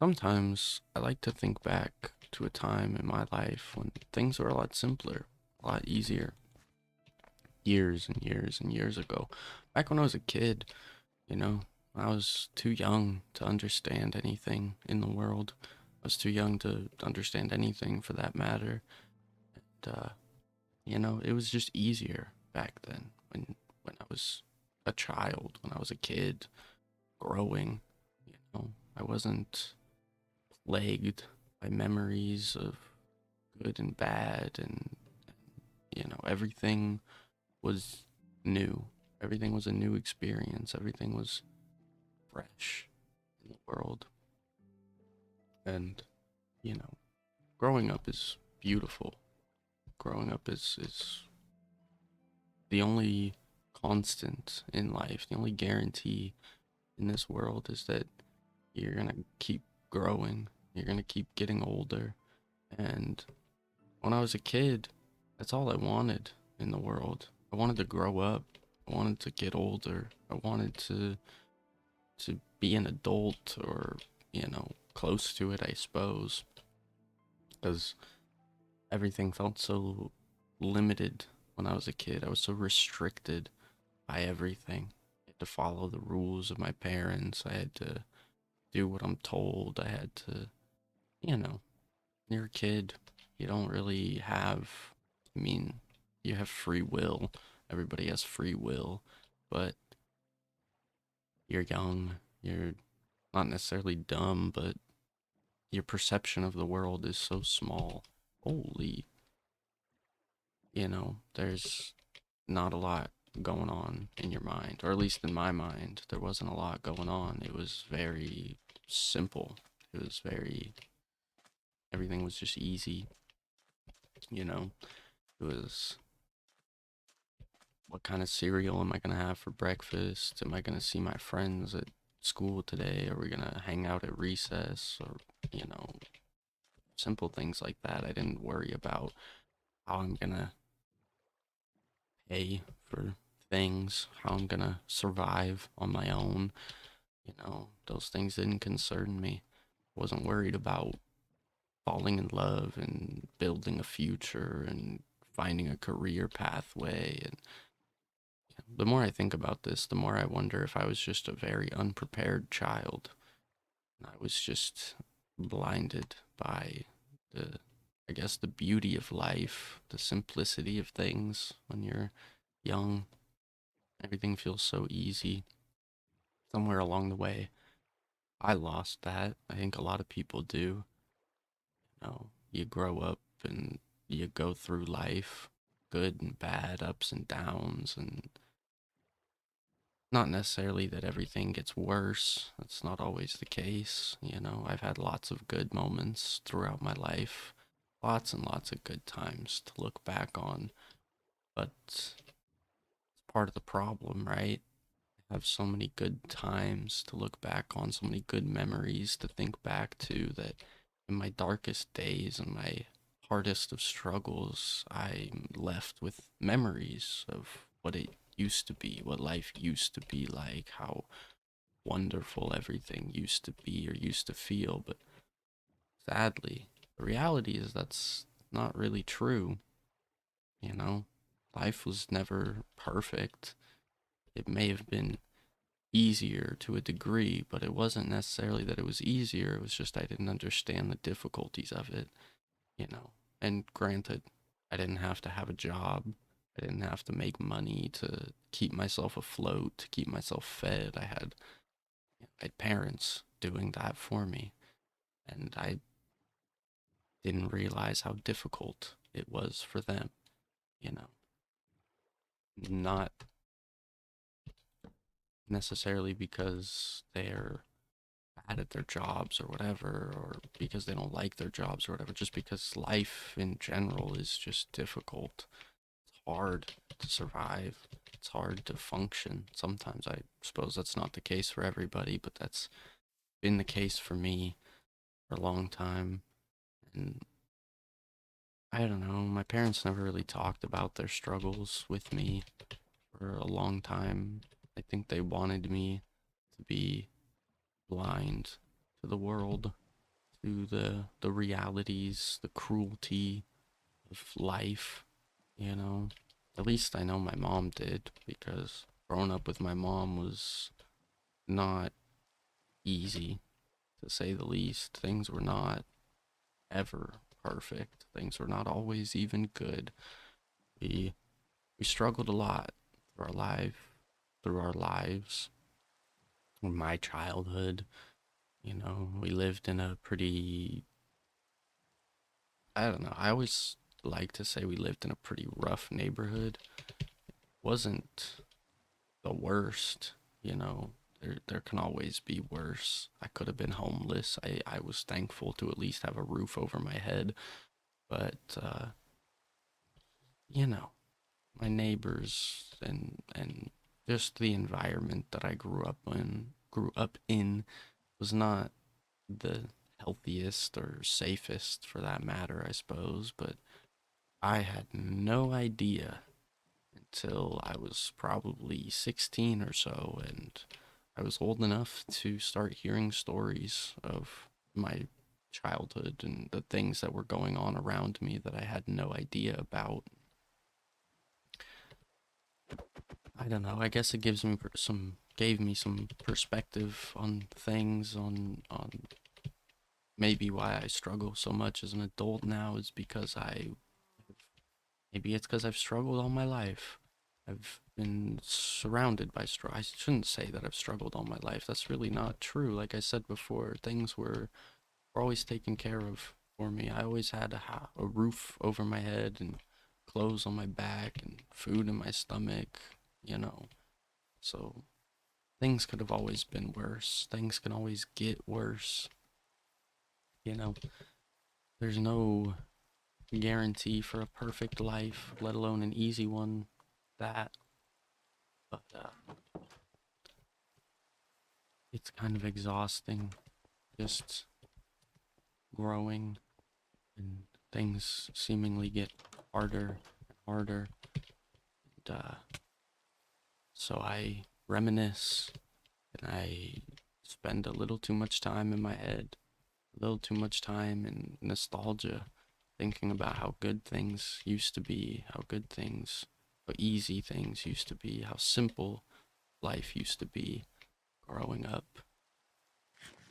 Sometimes I like to think back to a time in my life when things were a lot simpler, a lot easier, years and years and years ago. Back when I was a kid, you know, I was too young to understand anything in the world. I was too young to understand anything for that matter. And, it was just easier back then when I was a child, when I was a kid growing, I wasn't plagued by memories of good and bad, and everything was new. Everything was a new experience. Everything was fresh in the world. And, you know, growing up is beautiful. Growing up is the only constant in life, the only guarantee in this world is that you're gonna keep growing. You're gonna keep getting older. And when I was a kid, that's all I wanted in the world. I wanted to grow up. I wanted to get older. I wanted to be an adult, or, close to it, I suppose, because everything felt so limited when I was a kid. I was so restricted by everything. I had to follow the rules of my parents. I had to do what I'm told. I had to, you know, you're a kid. You don't really have, I mean, you have free will. Everybody has free will, but you're young. You're not necessarily dumb, but your perception of the world is so small. Holy, there's not a lot going on in your mind, or at least in my mind, there wasn't a lot going on. It was very simple. It was very, everything was just easy, you know? It was, what kind of cereal am I going to have for breakfast? Am I going to see my friends at school today? Are we going to hang out at recess? Or, you know, simple things like that. I didn't worry about how I'm going to pay for things, how I'm going to survive on my own. Those things didn't concern me. I wasn't worried about falling in love and building a future and finding a career pathway. And the more I think about this, the more I wonder if I was just a very unprepared child. I was just blinded by the, I guess, the beauty of life, the simplicity of things when you're young. Everything feels so easy. Somewhere along the way, I lost that. I think a lot of people do. You grow up and you go through life, good and bad, ups and downs, and not necessarily that everything gets worse. That's not always the case. I've had lots of good moments throughout my life, lots and lots of good times to look back on, but it's part of the problem, right? I have so many good times to look back on, so many good memories to think back to, that in my darkest days and my hardest of struggles, I'm left with memories of what it used to be, what life used to be like, how wonderful everything used to be or used to feel. But sadly, the reality is that's not really true. You know, life was never perfect. It may have been easier to a degree, but it wasn't necessarily that it was easier. It was just I didn't understand the difficulties of it, you know. And granted, I didn't have to have a job. I didn't have to make money to keep myself afloat, to keep myself fed. I had parents doing that for me, and I didn't realize how difficult it was for them, you know. Not necessarily because they're bad at their jobs or whatever, or because they don't like their jobs or whatever, just because life in general is just difficult. It's hard to survive. It's hard to function. Sometimes I suppose that's not the case for everybody, but that's been the case for me for a long time. And I don't know, my parents never really talked about their struggles with me for a long time. I think they wanted me to be blind to the world. to the realities, the cruelty of life, you know. At least I know my mom did, because growing up with my mom was not easy, to say the least. Things were not ever perfect. Things were not always even good. We we struggled a lot through through our lives. In my childhood, we lived in a pretty, I don't know, I always like to say we lived in a pretty rough neighborhood. Wasn't the worst, you know. There can always be worse. I could have been homeless. I was thankful to at least have a roof over my head. But you know, my neighbors and just the environment that I grew up in was not the healthiest or safest, for that matter, I suppose. But I had no idea until I was probably 16 or so, and I was old enough to start hearing stories of my childhood and the things that were going on around me that I had no idea about. I don't know. I guess it gave me some perspective on things, on maybe why I struggle so much as an adult now is because maybe it's because I've struggled all my life. I've been surrounded by struggle. I shouldn't say that I've struggled all my life. That's really not true. Like I said before, things were always taken care of for me. I always had a roof over my head and clothes on my back and food in my stomach, you know. So things could have always been worse. Things can always get worse, you know. There's no guarantee for a perfect life, let alone an easy one. That, but it's kind of exhausting just growing and things seemingly get harder and harder. And so I reminisce and I spend a little too much time in my head, a little too much time in nostalgia, thinking about how good things used to be, how easy things used to be, how simple life used to be growing up.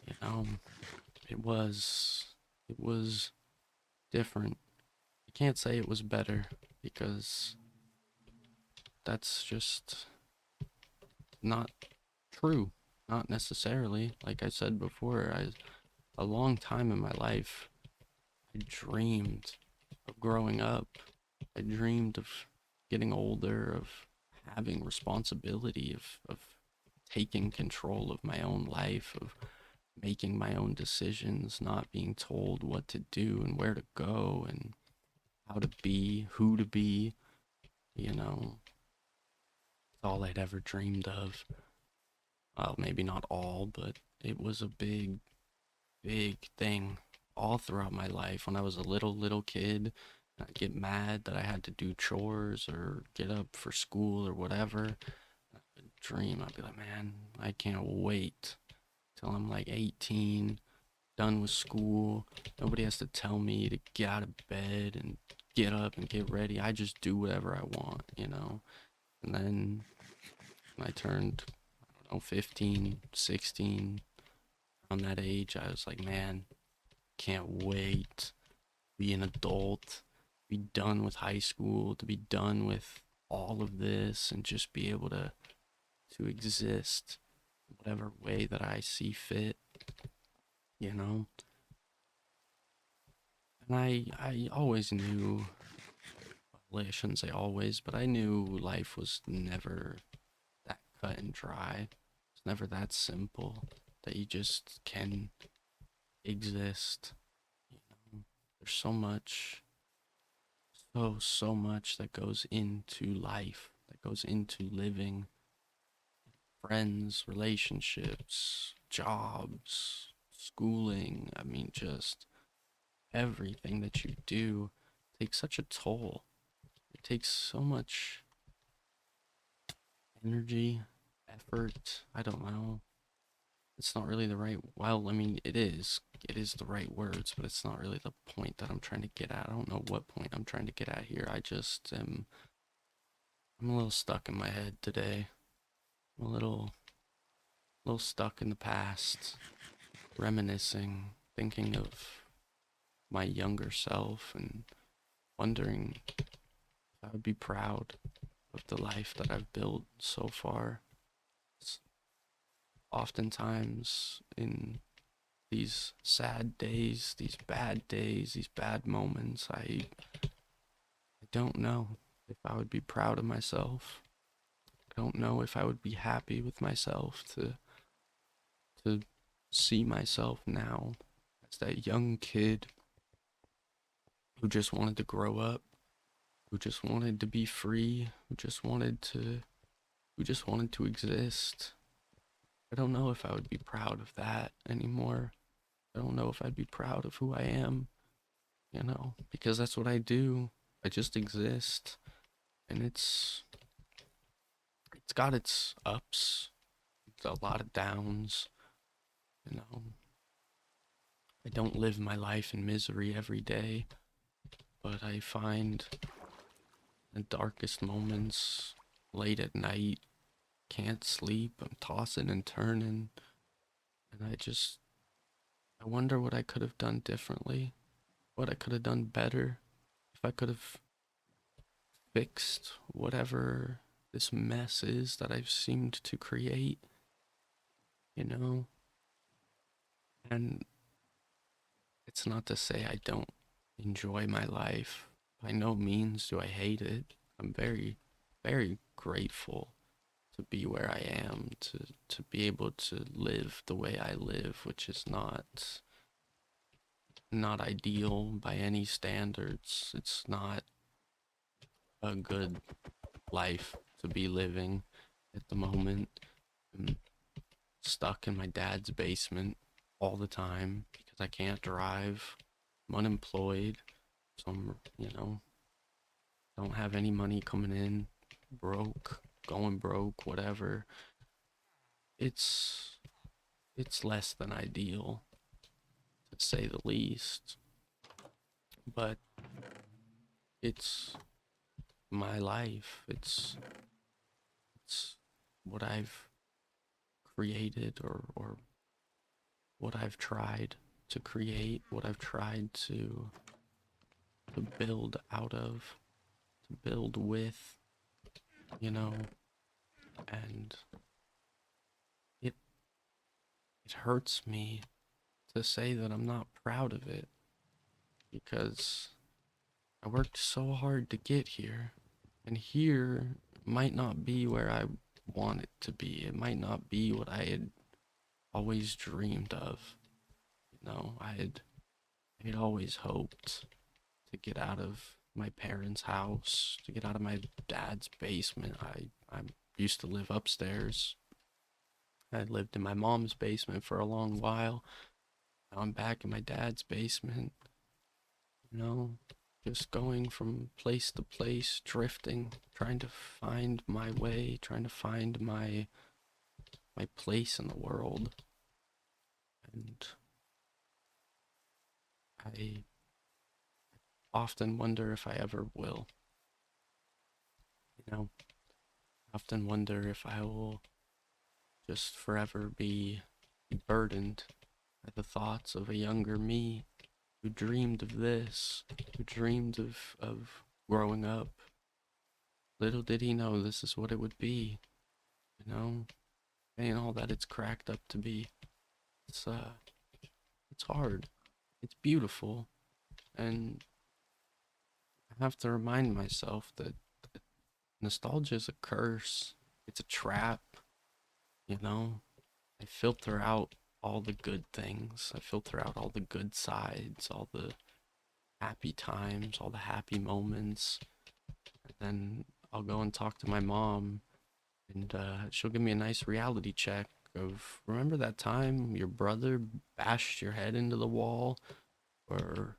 You know, it was, it was different. I can't say it was better because that's just not true. Not necessarily. Like I said before, a long time in my life, I dreamed of growing up. I dreamed of getting older, of having responsibility, of taking control of my own life, of making my own decisions, not being told what to do and where to go and how to be, who to be, you know. It's all I'd ever dreamed of. Well, maybe not all, but it was a big thing all throughout my life. When I was a little kid, I'd get mad that I had to do chores or get up for school or whatever. I'd dream, I'd be like, man, I can't wait till I'm like 18, done with school. Nobody has to tell me to get out of bed and get up and get ready. I just do whatever I want, you know? And then when I turned, I don't know, 15, 16, around that age, I was like, man, can't wait be an adult, be done with high school, to be done with all of this and just be able to exist whatever way that I see fit, you know? And I always knew, well, I shouldn't say always, but I knew life was never that cut and dry. It's never that simple that you just can exist, you know? There's so much that goes into life, that goes into living, friends, relationships, jobs, schooling. I mean, just everything that you do takes such a toll. It takes so much energy, effort. I don't know. it's not really the right, well, I mean, it is the right words, but it's not really the point that I'm trying to get at. I don't know what point I'm trying to get at here. I just am, I'm a little stuck in my head today. I'm a little stuck in the past, reminiscing, thinking of my younger self and wondering if I would be proud of the life that I've built so far. Oftentimes in these sad days, these bad moments, I don't know if I would be proud of myself. I don't know if I would be happy with myself to see myself now as that young kid who just wanted to grow up, who just wanted to be free, who just wanted to exist. I don't know if I would be proud of that anymore. I don't know if I'd be proud of who I am, because that's what I do. I just exist, and it's got its ups, it's a lot of downs, you know. I don't live my life in misery every day, but I find the darkest moments late at night, can't sleep, I'm tossing and turning, and I wonder what I could have done differently, what I could have done better, if I could have fixed whatever this mess is that I've seemed to create, you know? And it's not to say I don't enjoy my life. By no means do I hate it. I'm very, very grateful to be where I am, to be able to live the way I live, which is not ideal by any standards. It's not a good life to be living at the moment. I'm stuck in my dad's basement all the time because I can't drive. I'm unemployed, so don't have any money coming in, broke, going broke, whatever. It's it's less than ideal to say the least, but it's my life. It's what I've created or what I've tried to create, what I've tried to build out of, to build with, you know, and it it hurts me to say that I'm not proud of it because I worked so hard to get here, and here might not be where I want it to be. It might not be what I had always dreamed of. I had always hoped to get out of my parents' house, to get out of my dad's basement. I used to live upstairs. I lived in my mom's basement for a long while. Now I'm back in my dad's basement, you know, just going from place to place, drifting, trying to find my way, trying to find my place in the world. And I often wonder if I ever will. You know, I often wonder if I will just forever be burdened by the thoughts of a younger me who dreamed of this, who dreamed of growing up. Little did he know this is what it would be, you know, and all that it's cracked up to be. It's uh it's hard. It's beautiful. And I have to remind myself that nostalgia is a curse. It's a trap, you know. I filter out all the good things. I filter out all the good sides, all the happy times, all the happy moments. And then I'll go and talk to my mom, and she'll give me a nice reality check of, remember that time your brother bashed your head into the wall? Or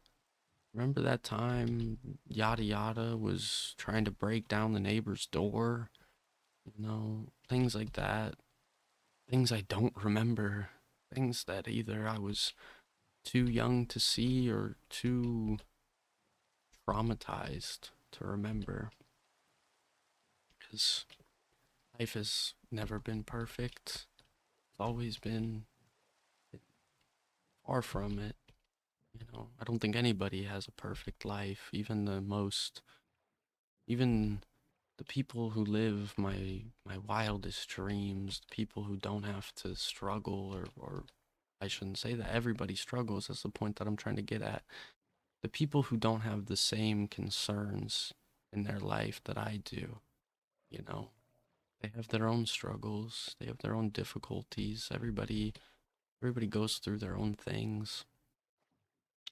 remember that time yada yada was trying to break down the neighbor's door? Things like that. Things I don't remember. things that either I was too young to see or too traumatized to remember. Because life has never been perfect. It's always been far from it. I don't think anybody has a perfect life. Even the people who live my wildest dreams, the people who don't have to struggle, or I shouldn't say that everybody struggles. That's the point that I'm trying to get at. The people who don't have the same concerns in their life that I do, you know, they have their own struggles, they have their own difficulties. Everybody goes through their own things.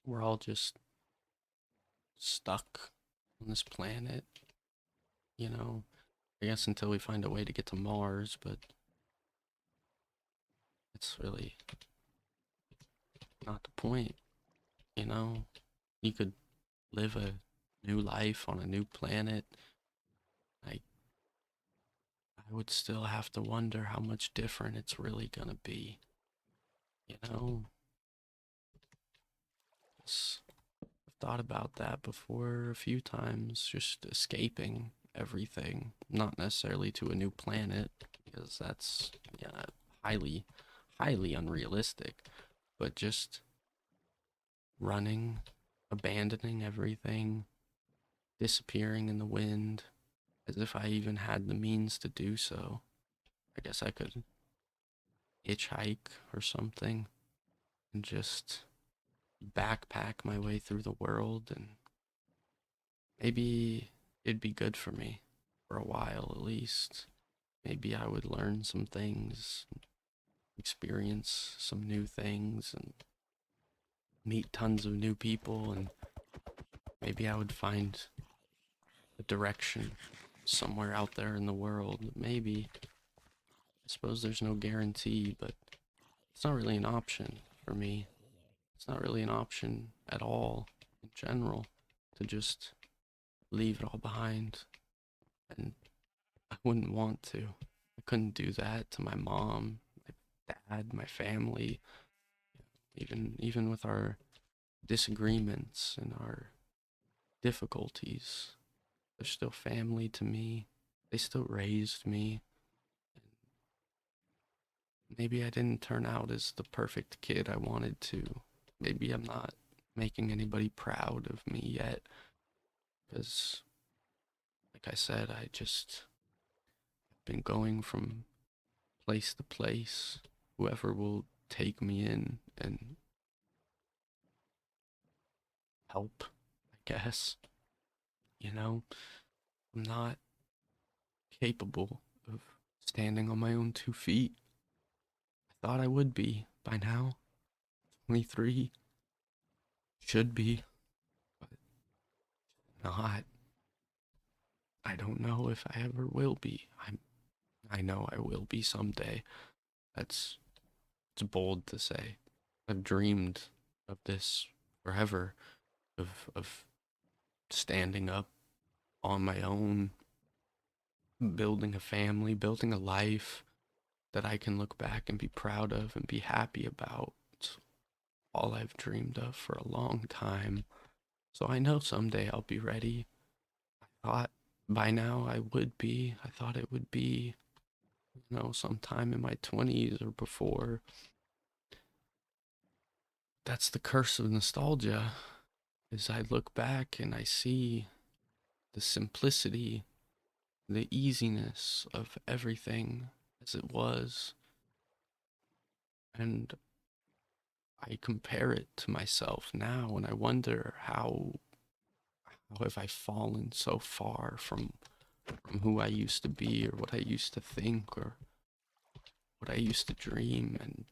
We're all just stuck on this planet, you know. I guess until we find a way to get to Mars, but it's really not the point, you know. You could live a new life on a new planet. I I would still have to wonder how much different it's really gonna be, you know. I've thought about that before a few times, just escaping everything, not necessarily to a new planet, because that's, yeah, highly, highly unrealistic, but just running, abandoning everything, disappearing in the wind, as if I even had the means to do so. I guess I could hitchhike or something and just backpack my way through the world, and maybe it'd be good for me for a while at least. Maybe I would learn some things, experience some new things, and meet tons of new people, and maybe I would find a direction somewhere out there in the world. Maybe. I suppose there's no guarantee, but it's not really an option for me. It's not really an option at all in general to just leave it all behind. And I wouldn't want to. I couldn't do that to my mom, my dad, my family, even with our disagreements and our difficulties. They're still family to me. They still raised me. Maybe I didn't turn out as the perfect kid I wanted to. Maybe I'm not making anybody proud of me yet. Because, like I said, I just been going from place to place. Whoever will take me in and help, I guess. You know, I'm not capable of standing on my own 2 feet. I thought I would be by now. 23 should be, but not. I don't know if I ever will be. I know I will be someday. That's it's bold to say. I've dreamed of this forever, of standing up on my own, building a family, building a life that I can look back and be proud of and be happy about. It's all I've dreamed of for a long time. So I know someday I'll be ready. I thought by now I would be. I thought it would be, sometime in my 20s or before. That's the curse of nostalgia, is I look back and I see the simplicity, the easiness of everything as it was, and I compare it to myself now, and I wonder how have I fallen so far from who I used to be, or what I used to think, or what I used to dream. And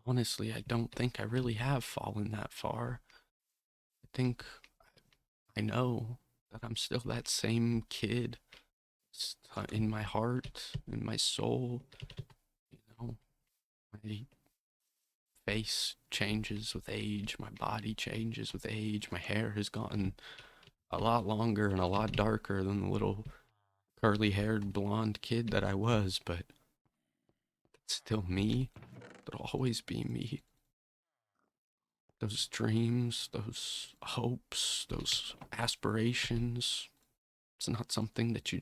honestly, I don't think I really have fallen that far. I think I know that I'm still that same kid in my heart, in my soul. My face changes with age, my body changes with age, my hair has gotten a lot longer and a lot darker than the little curly haired blonde kid that I was, but Still me. It'll always be me. Those dreams, those hopes, those aspirations. It's not something that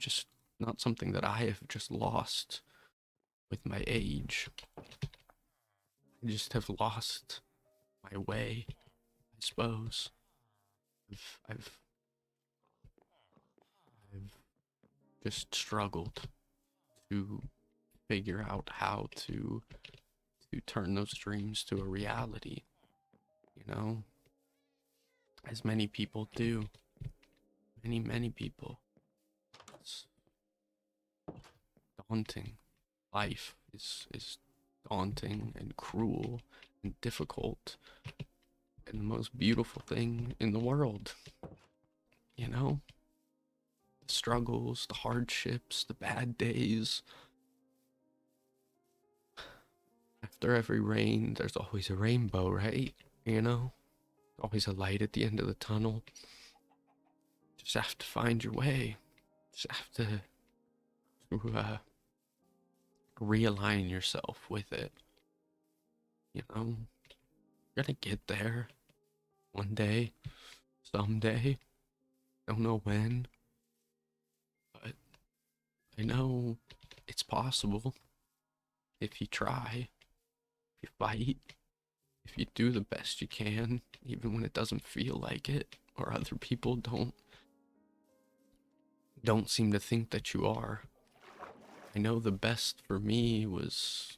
not something that I have just lost with my age. I just have lost my way, I suppose. I've, I've, I've just struggled to figure out how to turn those dreams to a reality, you know, as many people do. Many people. It's daunting. Life is daunting and cruel and difficult and the most beautiful thing in the world. You know, the struggles, the hardships, the bad days. After every rain, there's always a rainbow, right? You know, always a light at the end of the tunnel. Just have to find your way. Just have to realign yourself with it. You know, you're gonna get there one day, someday. Don't know when, but I know it's possible if you try, if you fight, if you do the best you can, even when it doesn't feel like it, or other people don't seem to think that you are. I know the best for me was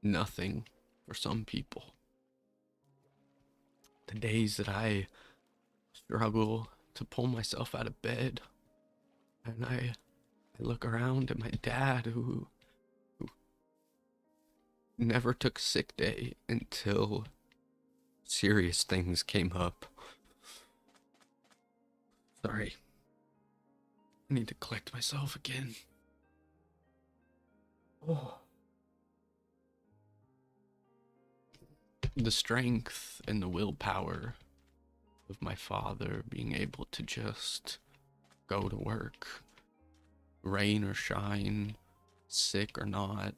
nothing for some people. The days that I struggle to pull myself out of bed, and I look around at my dad who never took sick day until serious things came up. Sorry. I need to collect myself again. Oh. The strength and the willpower of my father being able to just go to work, rain or shine, sick or not,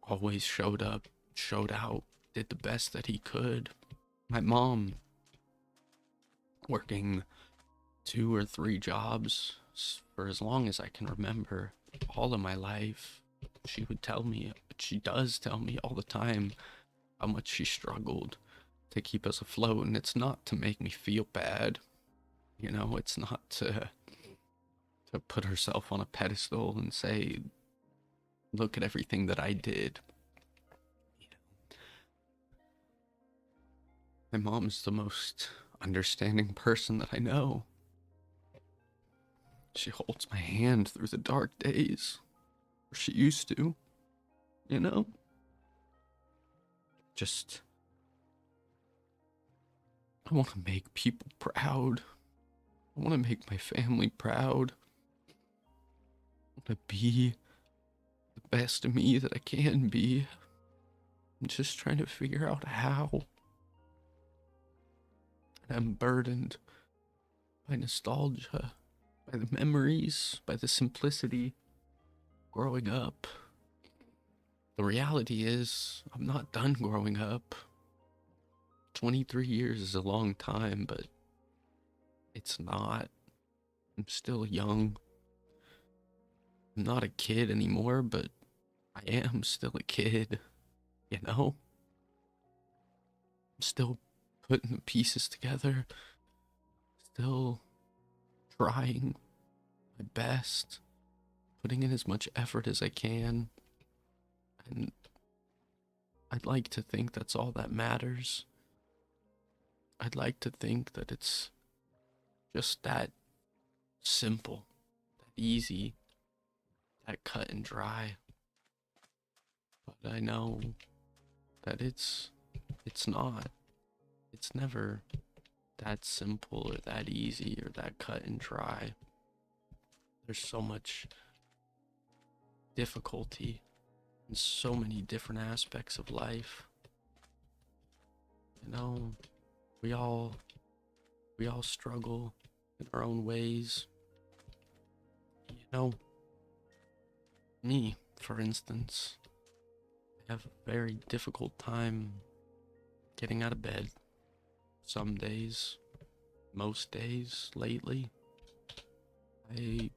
always showed up, showed out, did the best that he could. My mom working 2 or 3 jobs for as long as I can remember, all of my life. She would tell me, she does tell me all the time how much she struggled to keep us afloat, and it's not to make me feel bad. You know, it's not to put herself on a pedestal and say, look at everything that I did. You know, my mom's the most understanding person that I know. She holds my hand through the dark days. Or she used to, you know? Just, I want to make people proud. I want to make my family proud. I want to be the best of me that I can be. I'm just trying to figure out how. And I'm burdened by nostalgia, by the memories, by the simplicity growing up. The reality is, I'm not done growing up. 23 years is a long time, but it's not. I'm still young. I'm not a kid anymore, but I am still a kid, you know? I'm still putting the pieces together, still trying my best, putting in as much effort as I can, and I'd like to think that's all that matters. I'd like to think that it's just that simple, that easy, that cut and dry. But I know that it's not. It's never that simple or that easy or that cut and dry. There's so much difficulty in so many different aspects of life. You know, we all struggle in our own ways. You know, me, For instance, I have a very difficult time getting out of bed. Some days, most days lately, I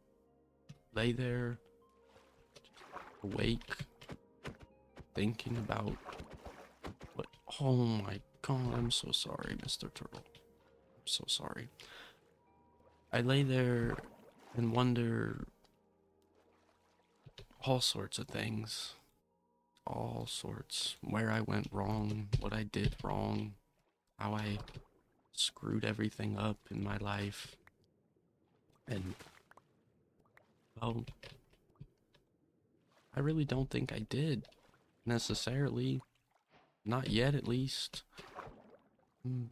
lay there awake, thinking about what. Oh my god, I'm so sorry, Mr. Turtle. I'm so sorry. I lay there and wonder all sorts of things. All sorts. Where I went wrong, what I did wrong, how I screwed everything up in my life. And, well, I really don't think I did, necessarily. Not yet, at least. Mm,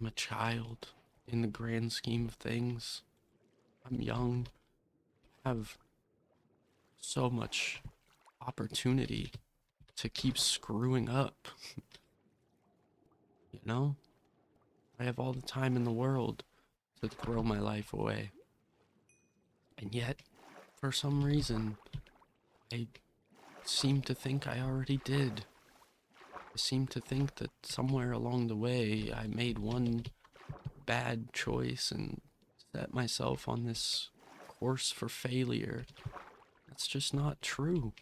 I'm a child in the grand scheme of things. I'm young, have so much opportunity to keep screwing up, you know? I have all the time in the world to throw my life away. And yet, for some reason, I seem to think I already did. I seem to think that somewhere along the way I made one bad choice and set myself on this course for failure. That's just not true.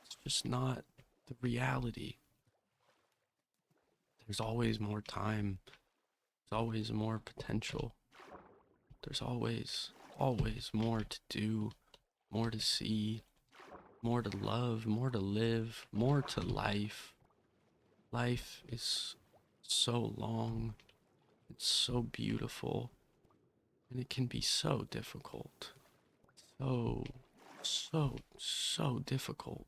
It's just not the reality. There's always more time. There's always more potential. There's always more to do, more to see, more to love, more to live, more to life. Life is so long, it's so beautiful, and it can be so difficult. So, so difficult.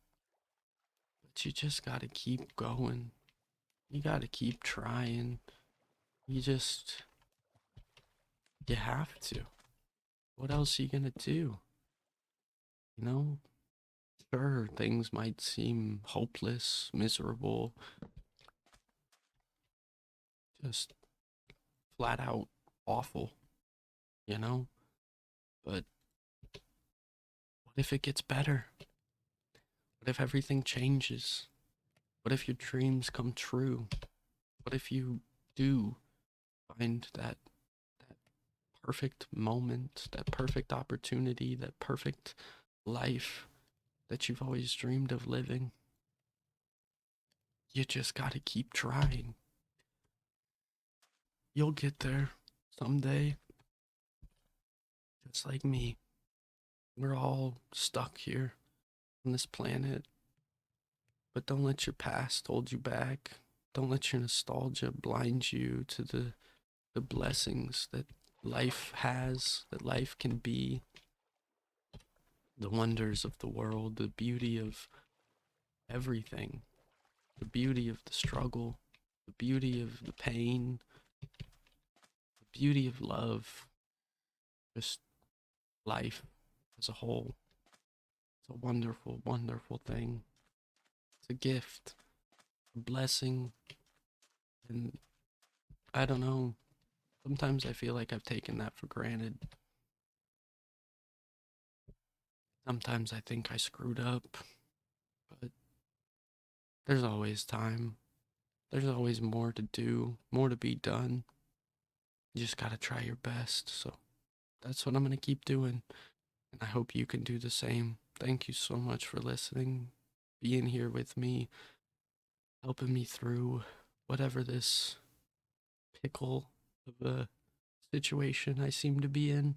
But you just gotta keep going. You gotta keep trying. You just, you have to. What else are you gonna do? You know? Sure, things might seem hopeless, miserable, just flat out awful, you know? But what if it gets better? What if everything changes? What if your dreams come true? What if you do find that perfect moment, that perfect opportunity, that perfect life that you've always dreamed of living? You just gotta keep trying. You'll get there someday, just like me. We're all stuck here on this planet, but don't let your past hold you back. Don't let your nostalgia blind you to the blessings that life has, that life can be, the wonders of the world, the beauty of everything, the beauty of the struggle, the beauty of the pain, the beauty of love, just life as a whole. It's a wonderful, wonderful thing. It's a gift, a blessing, and I don't know. Sometimes I feel like I've taken that for granted. Sometimes I think I screwed up, but there's always time. There's always more to do, more to be done. You just gotta try your best. So that's what I'm gonna keep doing. And I hope you can do the same. Thank you so much for listening, being here with me, helping me through whatever this pickle of a situation I seem to be in.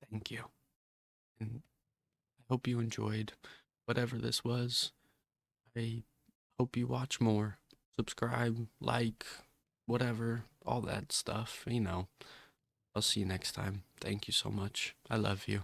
Thank you. And I hope you enjoyed whatever this was. I hope you watch more. Subscribe, like, whatever, all that stuff, you know. I'll see you next time. Thank you so much. I love you.